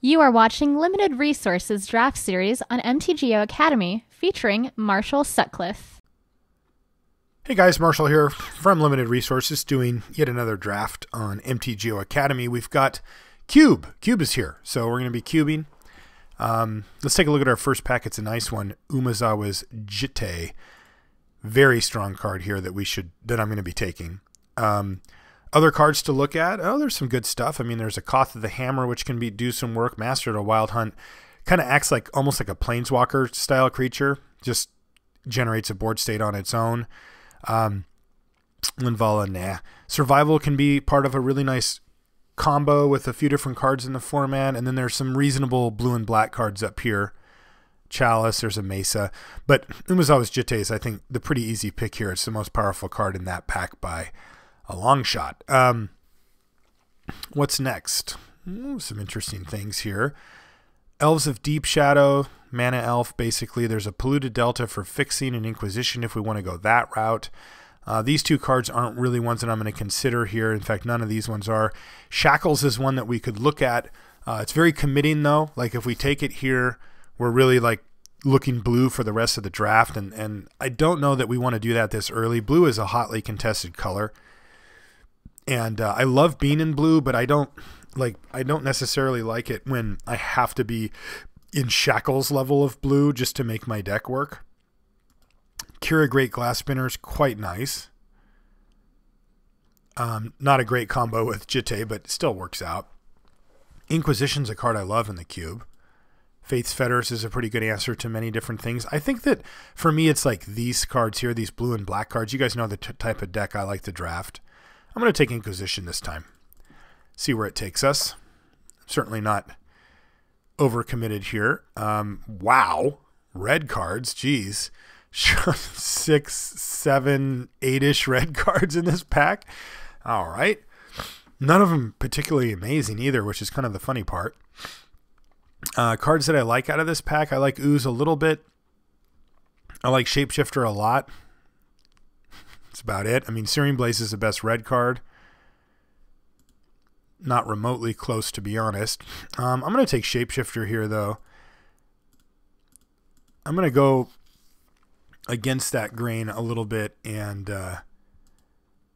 You are watching Limited Resources Draft Series on MTGO Academy featuring Marshall Sutcliffe. Hey guys, Marshall here from Limited Resources doing yet another draft on MTGO Academy. We've got Cube. Cube is here, so we're going to be cubing. Let's take a look at our first pack. It's a nice one. Umezawa's Jitte. Very strong card here that I'm going to be taking. Other cards to look at. Oh, there's some good stuff. I mean, there's a Koth of the Hammer, which can do some work. Master of the Wild Hunt. Kind of acts like almost like a Planeswalker style creature. Just generates a board state on its own. Linvala, nah. Survival can be part of a really nice combo with a few different cards in the format. And then there's some reasonable blue and black cards up here. Chalice, there's a Mesa. But Umezawa's Jitte is, I think, the pretty easy pick here. It's the most powerful card in that pack by a long shot. What's next? Some interesting things here. Elves of Deep Shadow, Mana Elf, basically. There's a Polluted Delta for fixing and Inquisition if we want to go that route. These two cards aren't really ones that I'm going to consider here. In fact, none of these ones are. Shackles is one that we could look at. It's very committing, though. Like, if we take it here, we're really, like, looking blue for the rest of the draft. And I don't know that we want to do that this early. Blue is a hotly contested color. And I love being in blue, but I don't necessarily like it when I have to be in Shackles level of blue just to make my deck work. Kira Great Glass Spinner is quite nice. Not a great combo with Jitte, but it still works out. Inquisition's a card I love in the cube. Faith's Fetters is a pretty good answer to many different things. I think that for me it's like these cards here, these blue and black cards. You guys know the type of deck I like to draft. I'm going to take Inquisition this time. See where it takes us. Certainly not overcommitted here. Wow. Red cards. Geez. 6, 7, 8-ish red cards in this pack. All right. None of them particularly amazing either, which is kind of the funny part. Cards that I like out of this pack. I like Ooze a little bit. I like Shapeshifter a lot. That's about it. I mean, Searing Blaze is the best red card. Not remotely close, to be honest. I'm going to take Shapeshifter here, though. I'm going to go against that grain a little bit and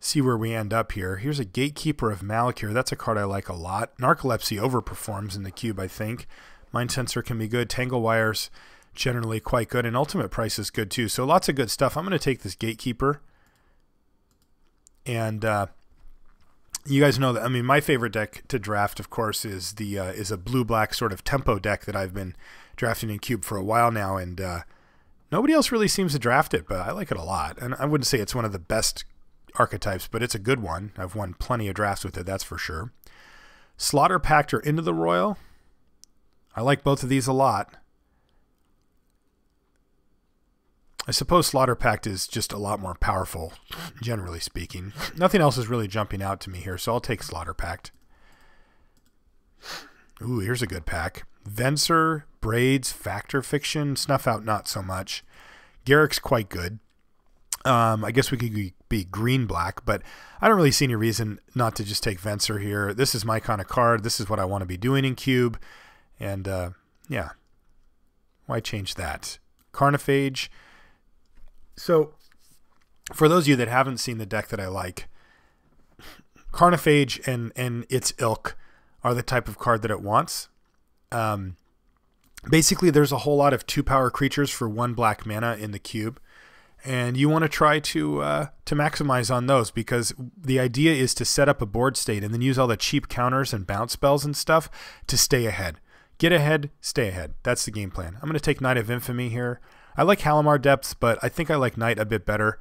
see where we end up here. Here's a Gatekeeper of Malakir. That's a card I like a lot. Narcolepsy overperforms in the cube, I think. Mind Sensor can be good. Tangle Wire's generally quite good. And Ultimate Price is good, too. So lots of good stuff. I'm going to take this Gatekeeper. And you guys know that, I mean, my favorite deck to draft, of course, is a blue-black sort of tempo deck that I've been drafting in cube for a while now. And nobody else really seems to draft it, but I like it a lot. And I wouldn't say it's one of the best archetypes, but it's a good one. I've won plenty of drafts with it, that's for sure. Slaughter Pact or Into the Royal. I like both of these a lot. I suppose Slaughter Pact is just a lot more powerful, generally speaking. Nothing else is really jumping out to me here, so I'll take Slaughter Pact. Ooh, here's a good pack. Venser, Braids, Factor Fiction, Snuff Out not so much. Garrick's quite good. I guess we could be green-black, but I don't really see any reason not to just take Venser here. This is my kind of card. This is what I want to be doing in cube. And, yeah. Why change that? Carnophage. So, for those of you that haven't seen the deck that I like, Carnophage and its ilk are the type of card that it wants. Basically, there's a whole lot of 2-power creatures for 1 black mana in the cube, and you want to try to maximize on those because the idea is to set up a board state and then use all the cheap counters and bounce spells and stuff to stay ahead. Get ahead, stay ahead. That's the game plan. I'm going to take Knight of Infamy here. I like Halimar Depths, but I think I like Knight a bit better.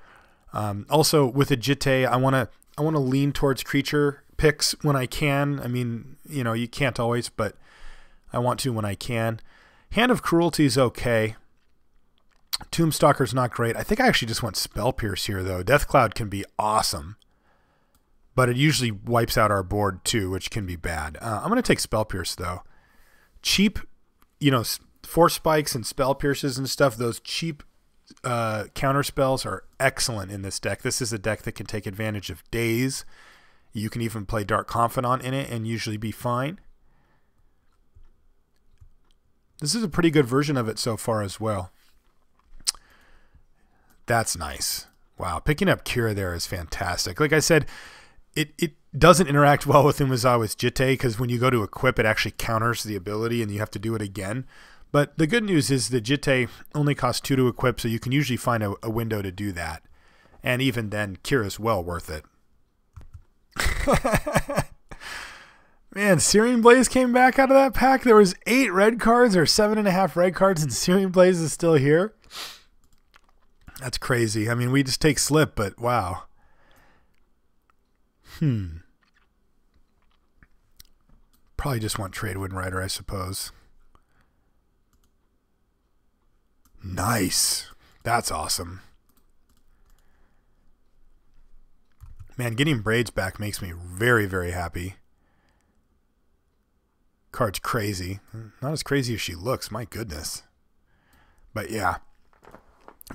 Also, with a Jitte, I want to lean towards creature picks when I can. I mean, you know, you can't always, but I want to when I can. Hand of Cruelty is okay. Tombstalker's not great. I think I actually just want Spell Pierce here, though. Death Cloud can be awesome, but it usually wipes out our board, too, which can be bad. I'm going to take Spell Pierce, though. Cheap, you know, Force Spikes and Spell Pierces and stuff, those cheap counter spells are excellent in this deck. This is a deck that can take advantage of Daze. You can even play Dark Confidant in it and usually be fine. This is a pretty good version of it so far as well. That's nice. Wow, picking up Kira there is fantastic. Like I said, it doesn't interact well with Umezawa's Jitte because when you go to equip, it actually counters the ability and you have to do it again. But the good news is the Jitte only costs 2 to equip, so you can usually find a window to do that. And even then, Kira's well worth it. Man, Searing Blaze came back out of that pack. There was 8 red cards or 7.5 red cards, and Searing Blaze is still here. That's crazy. I mean, we just take Slip, but wow. Probably just want Trade Wind Rider, I suppose. Nice. That's awesome. Man, getting Braids back makes me very, very happy. Card's crazy. Not as crazy as she looks, my goodness. But yeah.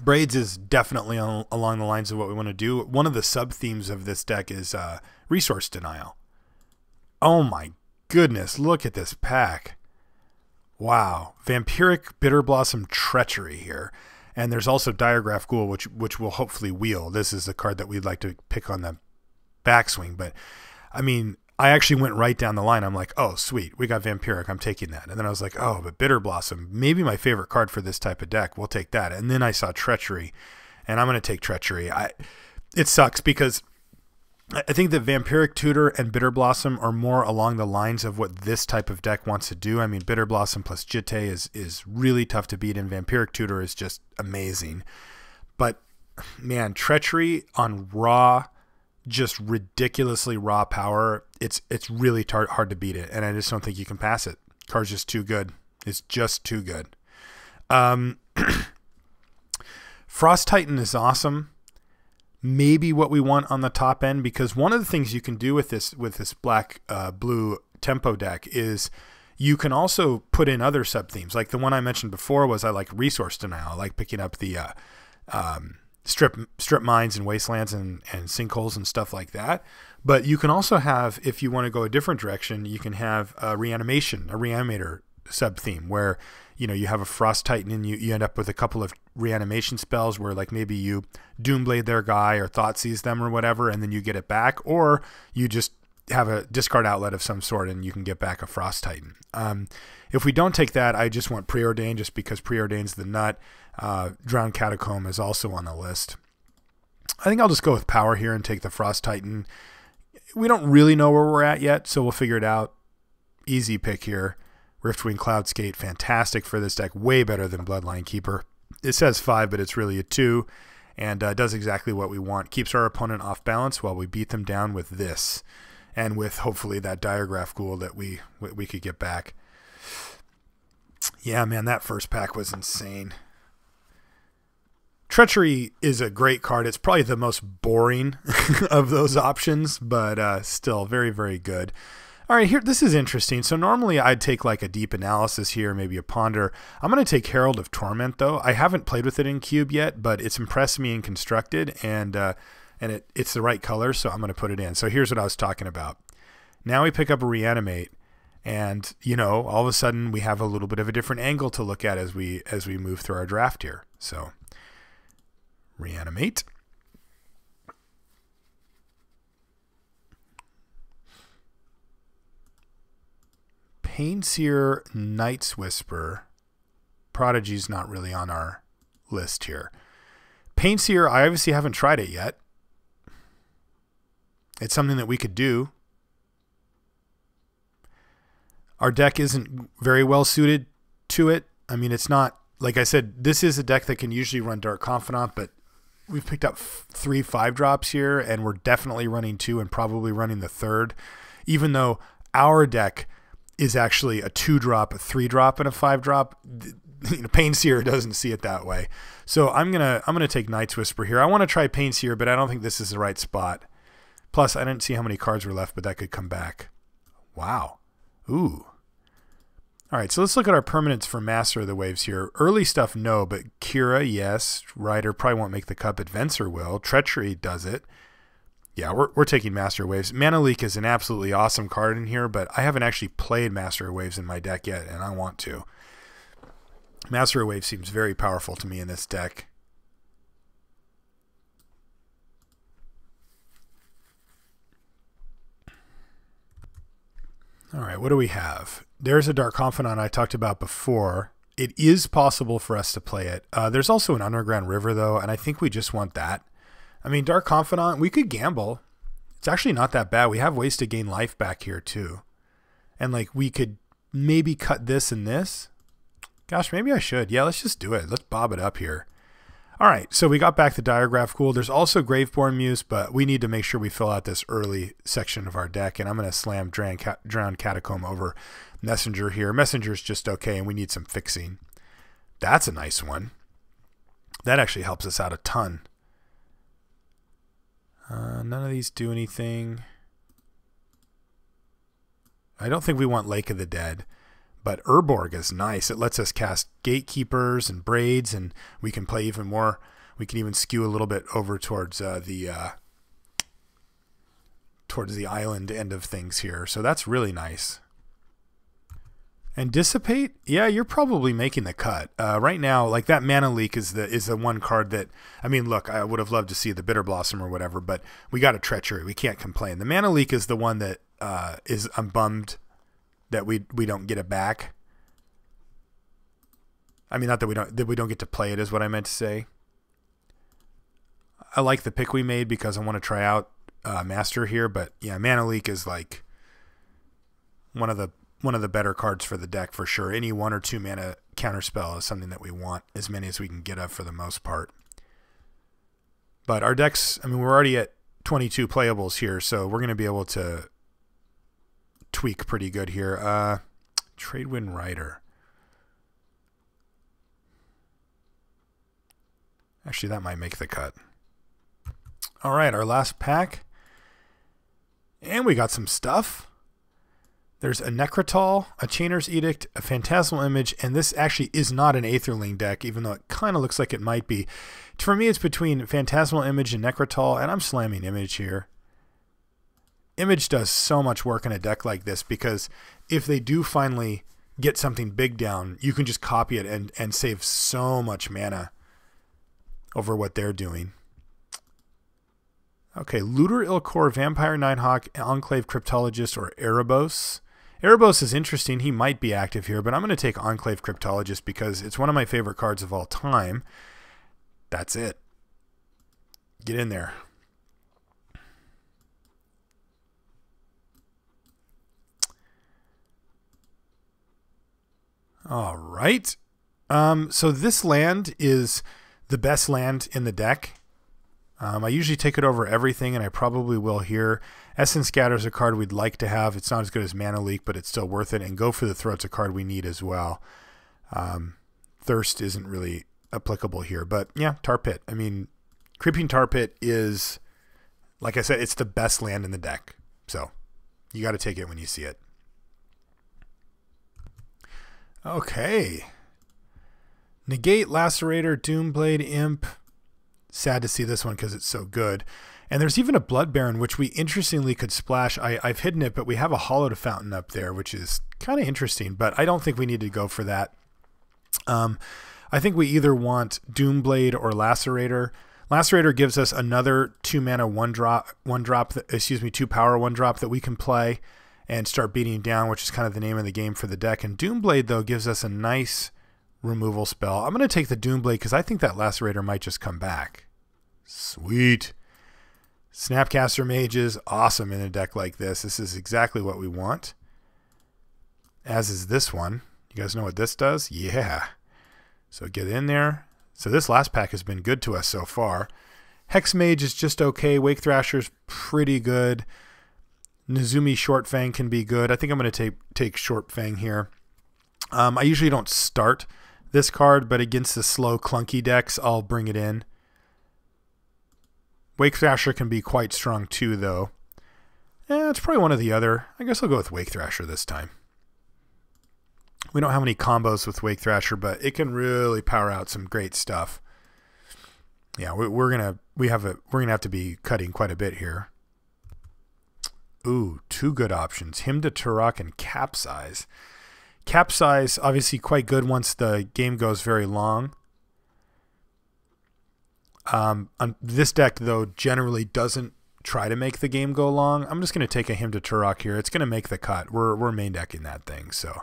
Braids is definitely along the lines of what we want to do. One of the sub-themes of this deck is Resource Denial. Oh my goodness, look at this pack. Wow. Vampiric Bitter Blossom Treachery here. And there's also Diregraph Ghoul, which will hopefully wheel. This is the card that we'd like to pick on the backswing. But, I mean, I actually went right down the line. I'm like, oh, sweet. We got Vampiric. I'm taking that. And then I was like, oh, but Bitter Blossom, maybe my favorite card for this type of deck. We'll take that. And then I saw Treachery, and I'm going to take Treachery. It sucks because I think that Vampiric Tutor and Bitter Blossom are more along the lines of what this type of deck wants to do. I mean, Bitter Blossom plus Jitte is really tough to beat, and Vampiric Tutor is just amazing. But, man, Treachery on raw, just ridiculously raw power, it's really hard to beat it, and I just don't think you can pass it. Card's just too good. It's just too good. Frost Titan is awesome. Maybe what we want on the top end, because one of the things you can do with this black blue tempo deck is you can also put in other sub themes. Like the one I mentioned before was I like Resource Denial. I like picking up the strip mines and wastelands and sinkholes and stuff like that. But you can also have, if you want to go a different direction, you can have a reanimator sub theme where, you know, you have a Frost Titan and you end up with a couple of reanimation spells where like maybe you Doomblade their guy or Thoughtseize them or whatever, and then you get it back, or you just have a discard outlet of some sort and you can get back a Frost Titan. If we don't take that, I just want Preordain, just because Preordain's the nut. Drowned Catacomb is also on the list. I think I'll just go with power here and take the Frost Titan. We don't really know where we're at yet, so we'll figure it out. Easy pick here. Riftwing Cloudskate, fantastic for this deck. Way better than Bloodline Keeper. It says 5, but it's really a 2. And does exactly what we want. Keeps our opponent off balance while we beat them down with this. And with, hopefully, that Diregraph Ghoul that we could get back. Yeah, man, that first pack was insane. Treachery is a great card. It's probably the most boring of those options, but still very, very good. All right, here, this is interesting. So normally I'd take like a Deep Analysis here, maybe a Ponder. I'm going to take Herald of Torment, though. I haven't played with it in Cube yet, but it's impressed me in Constructed, and it's the right color, so I'm going to put it in. So here's what I was talking about. Now we pick up a Reanimate, and, you know, all of a sudden we have a little bit of a different angle to look at as we move through our draft here. So Reanimate. Painseer, Night's Whisper. Prodigy's not really on our list here. Painseer, I obviously haven't tried it yet. It's something that we could do. Our deck isn't very well suited to it. I mean, it's not, like I said, this is a deck that can usually run Dark Confidant, but we've picked up 3 5-drops here, and we're definitely running 2 and probably running the 3rd, even though our deck is actually a 2-drop, a 3-drop, and a 5-drop. You know, Painseer doesn't see it that way. So I'm gonna take Night's Whisper here. I want to try Painseer, but I don't think this is the right spot. Plus, I didn't see how many cards were left, but that could come back. Wow. Ooh. All right, so let's look at our permanents for Master of the Waves here. Early stuff, no, but Kira, yes. Rider probably won't make the cut, but Venser will. Treachery does it. Yeah, we're taking Master of Waves. Mana Leak is an absolutely awesome card in here, but I haven't actually played Master of Waves in my deck yet, and I want to. Master Wave seems very powerful to me in this deck. All right, what do we have? There's a Dark Confidant I talked about before. It is possible for us to play it. There's also an Underground River, though, and I think we just want that. I mean, Dark Confidant, we could gamble. It's actually not that bad. We have ways to gain life back here, too. And, like, we could maybe cut this and this. Gosh, maybe I should. Yeah, let's just do it. Let's bob it up here. All right, so we got back the Diagraph. Cool. There's also Graveborn Muse, but we need to make sure we fill out this early section of our deck, and I'm going to slam Drowned Catacomb over Messenger here. Messenger's just okay, and we need some fixing. That's a nice one. That actually helps us out a ton. None of these do anything. I don't think we want Lake of the Dead. But Urborg is nice. It lets us cast Gatekeepers and Braids, and we can play even more. We can even skew a little bit over towards the island end of things here. So that's really nice. And Dissipate, yeah, you're probably making the cut. Right now, like that Mana Leak is the one card that, I mean, look, I would have loved to see the Bitter Blossom or whatever, but we got a Treachery. We can't complain. The Mana Leak is the one that I'm bummed that we don't get it back. I mean, not that we don't get to play it is what I meant to say. I like the pick we made because I want to try out Master here, but yeah, Mana Leak is like one of the better cards for the deck for sure. Any 1 or 2 mana counterspell is something that we want, as many as we can get of for the most part. But our decks, I mean, we're already at 22 playables here, so we're going to be able to tweak pretty good here. Tradewind Rider. Actually, that might make the cut. All right, our last pack. And we got some stuff. There's a Necrotal, a Chainer's Edict, a Phantasmal Image, and this actually is not an Aetherling deck, even though it kind of looks like it might be. For me, it's between Phantasmal Image and Necrotal, and I'm slamming Image here. Image does so much work in a deck like this because if they do finally get something big down, you can just copy it and save so much mana over what they're doing. Okay, Looter Ilkor, Vampire Nighthawk, Enclave Cryptologist, or Erebos. Erebos is interesting. He might be active here, but I'm going to take Enclave Cryptologist because it's one of my favorite cards of all time. That's it. Get in there. All right. So this land is the best land in the deck. I usually take it over everything, and I probably will here. Essence Scatter is a card we'd like to have. It's not as good as Mana Leak, but it's still worth it. And Go for the Throat's a card we need as well. Thirst isn't really applicable here. But yeah, Tar Pit. I mean, Creeping Tar Pit is, like I said, it's the best land in the deck. So you got to take it when you see it. Okay. Negate, Lacerator, Doomblade, Imp. Sad to see this one because it's so good. And there's even a Blood Baron, which we interestingly could splash. I've hidden it, but we have a Hallowed Fountain up there, which is kind of interesting. But I don't think we need to go for that. I think we either want Doomblade or Lacerator. Lacerator gives us another 2 mana 2 power 1 drop that we can play and start beating down, which is kind of the name of the game for the deck. And Doomblade, though, gives us a nice removal spell. I'm going to take the Doomblade because I think that Lacerator might just come back. Sweet. Snapcaster Mage is awesome in a deck like this. This is exactly what we want. As is this one. You guys know what this does? Yeah. So get in there. So this last pack has been good to us so far. Hex Mage is just okay. Wake Thrasher's pretty good. Nezumi Short Fang can be good. I think I'm going to take Short Fang here. I usually don't start this card, but against the slow, clunky decks, I'll bring it in. Wake Thrasher can be quite strong too, though. It's probably one or the other. I guess I'll go with Wake Thrasher this time. We don't have any combos with Wake Thrasher, but it can really power out some great stuff. Yeah, we're gonna have to be cutting quite a bit here. Ooh, 2 good options. Hymn to Turok and Capsize. Capsize, obviously quite good once the game goes very long. This deck, though, generally doesn't try to make the game go long. I'm just going to take a Hymn to Turok here. It's going to make the cut. We're main decking that thing, so.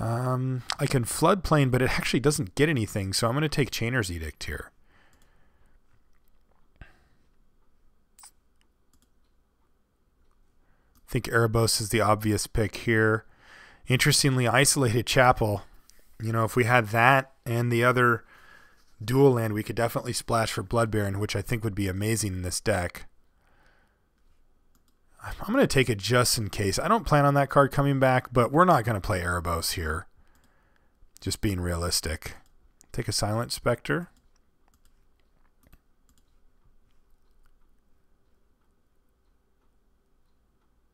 I can Floodplain, but it actually doesn't get anything, so I'm going to take Chainer's Edict here. I think Erebos is the obvious pick here. Interestingly, Isolated Chapel. You know, if we had that and the other dual land, we could definitely splash for Blood Baron, which I think would be amazing in this deck. I'm going to take it just in case. I don't plan on that card coming back, but we're not going to play Erebos here. Just being realistic. Take a Silent Spectre.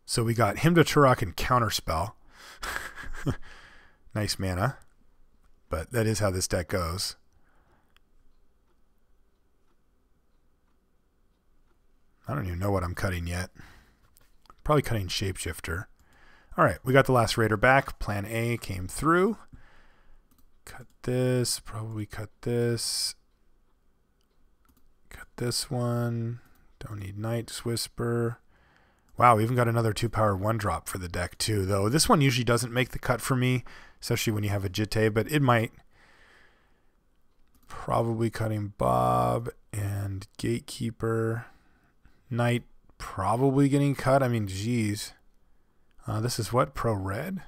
So we got Hymn to Turok and Counterspell. Nice mana. But that is how this deck goes. I don't even know what I'm cutting yet. Probably cutting Shapeshifter. All right, we got the last Raider back. Plan A came through. Cut this. Probably cut this. Cut this one. Don't need Night's Whisper. Wow, we even got another 2-power 1-drop for the deck too, though. This one usually doesn't make the cut for me, especially when you have a Jitte, but it might. Probably cutting Bob and Gatekeeper. Knight probably getting cut. I mean, geez. This is what? Pro Red?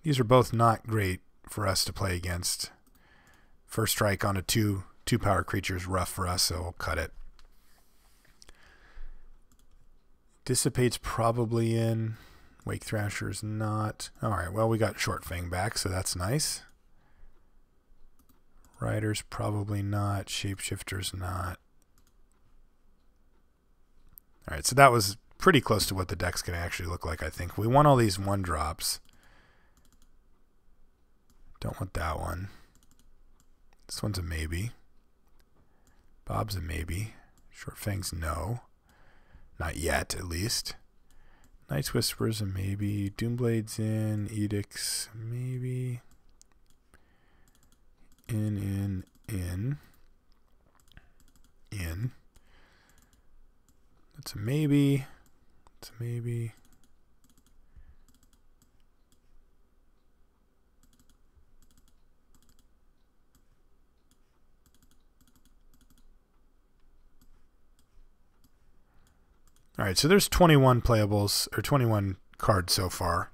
These are both not great for us to play against. First strike on a 2-power creature is rough for us, so we'll cut it. Dissipate's probably in. Wake Thrasher's not. Alright, well, we got Short Fang back, so that's nice. Rider's probably not. Shapeshifter's not. Alright, so that was pretty close to what the deck's going to actually look like, I think. We want all these 1-drops. Don't want that one. This one's a maybe. Bob's a maybe. Short Fang's no. Not yet, at least. Night's Whisper's a maybe. Doomblade's in. Edict's maybe. In. That's a maybe. It's a maybe. All right, so there's 21 playables, or 21 cards so far,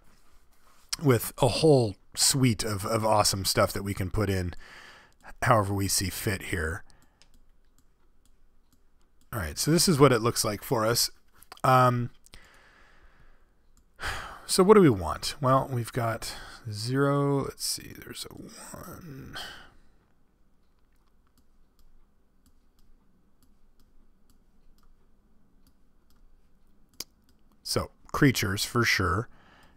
with a whole suite of awesome stuff that we can put in however we see fit here. All right, so this is what it looks like for us. So what do we want? Well, we've got 0. Let's see, there's a 1. So, creatures for sure.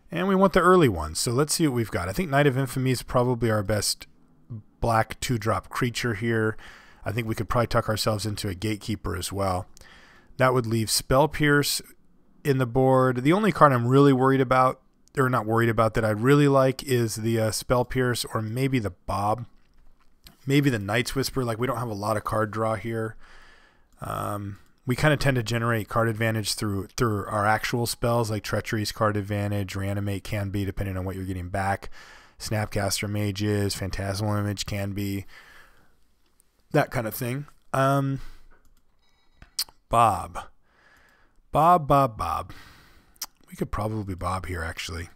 And we want the early ones. So let's see what we've got. I think Knight of Infamy is probably our best black 2-drop creature here. I think we could probably tuck ourselves into a Gatekeeper as well. That would leave Spell Pierce in the board. The only card I'm really worried about, or not worried about, that I really like is the Spell Pierce, or maybe the Bob. Maybe the Night's Whisper. Like, we don't have a lot of card draw here. We kind of tend to generate card advantage through our actual spells, like Treachery's card advantage, Reanimate can be, depending on what you're getting back. Snapcaster Mages, Phantasmal Image can be. That kind of thing. Bob. We could probably Bob here, actually.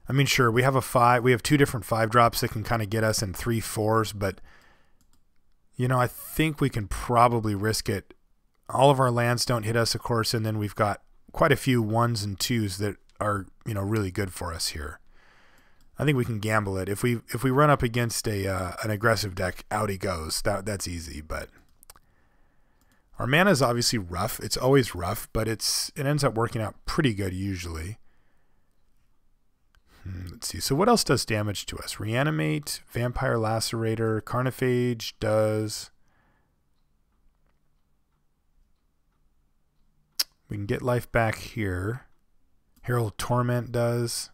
I mean, sure, we have a 5. We have 2 different 5-drops that can kind of get us in 3 4s, but, you know, I think we can probably risk it. All of our lands don't hit us, of course, and then we've got quite a few 1s and 2s that are, you know, really good for us here. I think we can gamble it. If we run up against an aggressive deck, out he goes. That's easy, but our mana is obviously rough. It's always rough, but it ends up working out pretty good usually. Let's see. So what else does damage to us? Reanimate, Vampire Lacerator, Carnophage does. We can get life back here. Herald Torment does.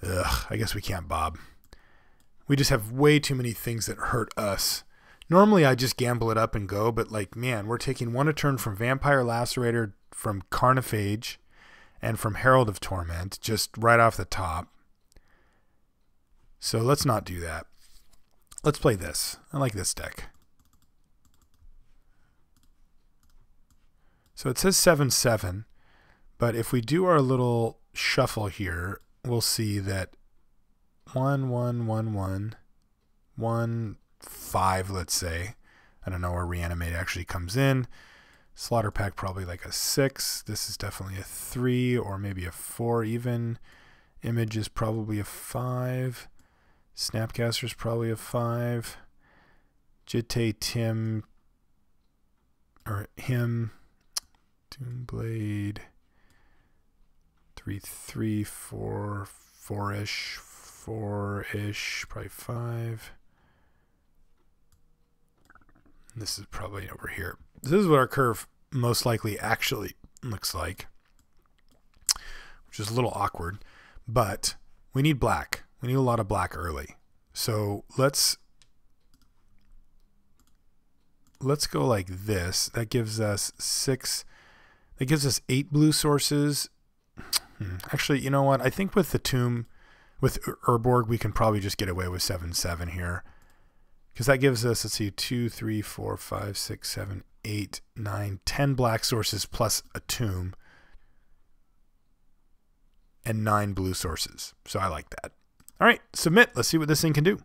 Ugh, I guess we can't bob. We just have way too many things that hurt us. Normally I just gamble it up and go, but like, man, we're taking 1 a turn from Vampire Lacerator, from Carnophage, and from Herald of Torment, just right off the top. So let's not do that. Let's play this. I like this deck. So it says 7/7, but if we do our little shuffle here, we'll see that 1 1 1 1 1 5, let's say. I don't know where Reanimate actually comes in. Slaughter Pack probably like a 6. This is definitely a 3 or maybe a 4 even. Image is probably a 5. Snapcaster is probably a 5. Jitte Tim or him. Doomblade 3 3 4 4-ish 4-ish probably 5. This is probably over here. This is what our curve most likely actually looks like, which is a little awkward, but we need black. We need a lot of black early. So let's go like this. That gives us 6. That gives us 8 blue sources. Actually, you know what? I think with the Tomb, with Urborg, we can probably just get away with 7/7 here. Because that gives us, let's see, 2, 3, 4, 5, 6, 7, 8, 9, 10 black sources plus a Tomb. And 9 blue sources. So I like that. All right, submit. Let's see what this thing can do.